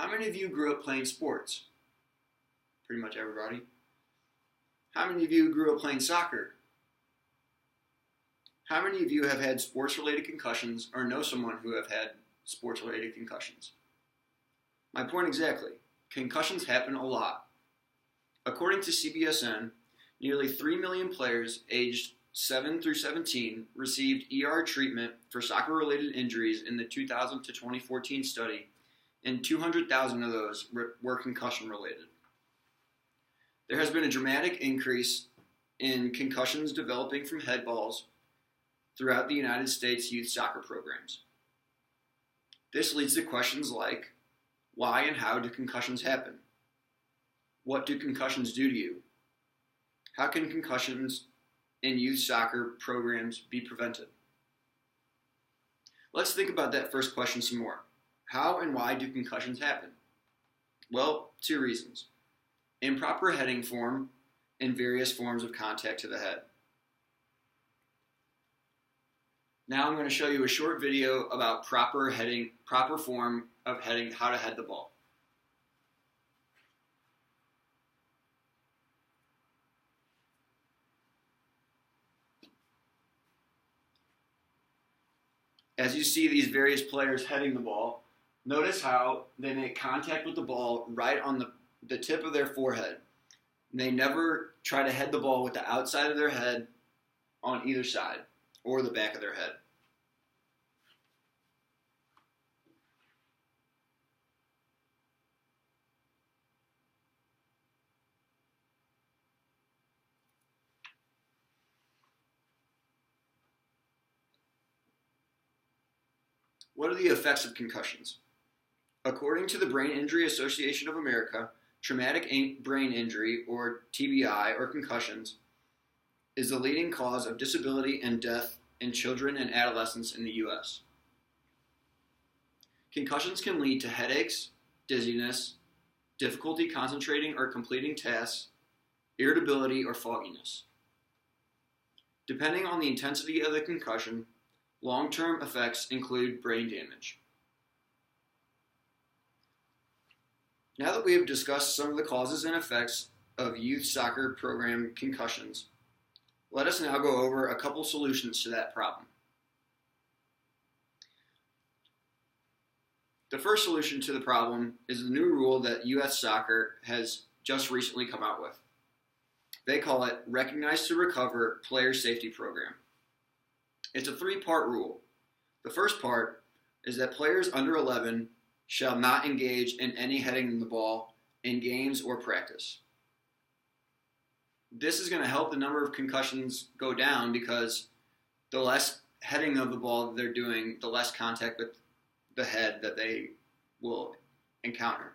How many of you grew up playing sports? Pretty much everybody. How many of you grew up playing soccer? How many of you have had sports-related concussions or know someone who have had sports-related concussions? My point exactly. Concussions happen a lot. According to CBSN, nearly 3 million players aged 7 through 17 received ER treatment for soccer-related injuries in the 2000 to 2014 study, and 200,000 of those were concussion-related. There has been a dramatic increase in concussions developing from head balls throughout the United States youth soccer programs. This leads to questions like, why and how do concussions happen? What do concussions do to you? How can concussions in youth soccer programs be prevented? Let's think about that first question some more. How and why do concussions happen? Well, 2 reasons. Improper heading form and various forms of contact to the head. Now I'm going to show you a short video about proper form of heading, how to head the ball. As you see these various players heading the ball, notice how they make contact with the ball right on the tip of their forehead. They never try to head the ball with the outside of their head on either side or the back of their head. What are the effects of concussions? According to the Brain Injury Association of America, traumatic brain injury, or TBI, or concussions, is the leading cause of disability and death in children and adolescents in the U.S. Concussions can lead to headaches, dizziness, difficulty concentrating or completing tasks, irritability, or fogginess. Depending on the intensity of the concussion, long-term effects include brain damage. Now that we have discussed some of the causes and effects of youth soccer program concussions, let us now go over a couple solutions to that problem. The first solution to the problem is the new rule that U.S. Soccer has just recently come out with. They call it Recognize to Recover Player Safety Program. It's a 3-part rule. The first part is that players under 11 shall not engage in any heading the ball in games or practice. This is going to help the number of concussions go down because the less heading of the ball they're doing, the less contact with the head that they will encounter.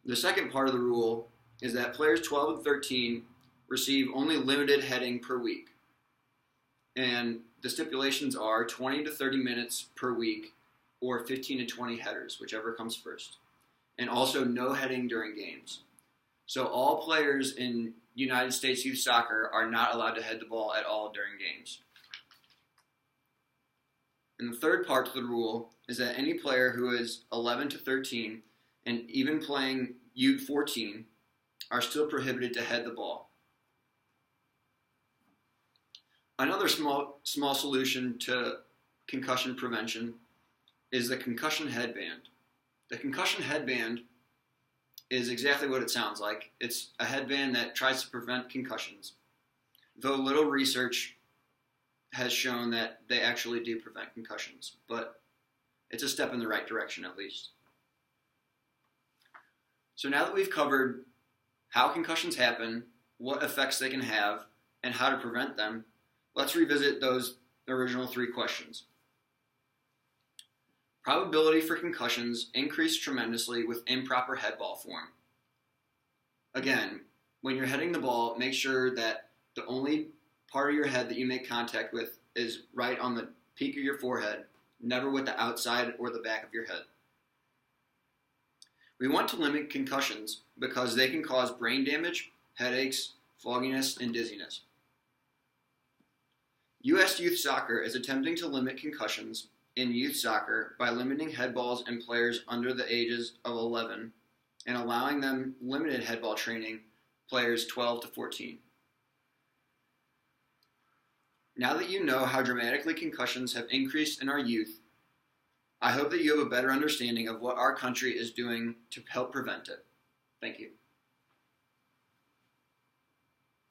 The second part of the rule is that players 12 and 13 receive only limited heading per week. And the stipulations are 20 to 30 minutes per week or 15 to 20 headers, whichever comes first. And also no heading during games. So all players in United States youth soccer are not allowed to head the ball at all during games. And the third part to the rule is that any player who is 11 to 13 and even playing U14 are still prohibited to head the ball. Another small solution to concussion prevention is the concussion headband. The concussion headband is exactly what it sounds like. It's a headband that tries to prevent concussions, though little research has shown that they actually do prevent concussions, but it's a step in the right direction at least. So now that we've covered how concussions happen, what effects they can have, and how to prevent them, let's revisit those original 3 questions. Probability for concussions increase tremendously with improper head ball form. Again, when you're heading the ball, make sure that the only part of your head that you make contact with is right on the peak of your forehead, never with the outside or the back of your head. We want to limit concussions because they can cause brain damage, headaches, fogginess, and dizziness. U.S. youth soccer is attempting to limit concussions in youth soccer by limiting headballs in players under the ages of 11 and allowing them limited headball training players 12 to 14. Now that you know how dramatically concussions have increased in our youth, I hope that you have a better understanding of what our country is doing to help prevent it. Thank you.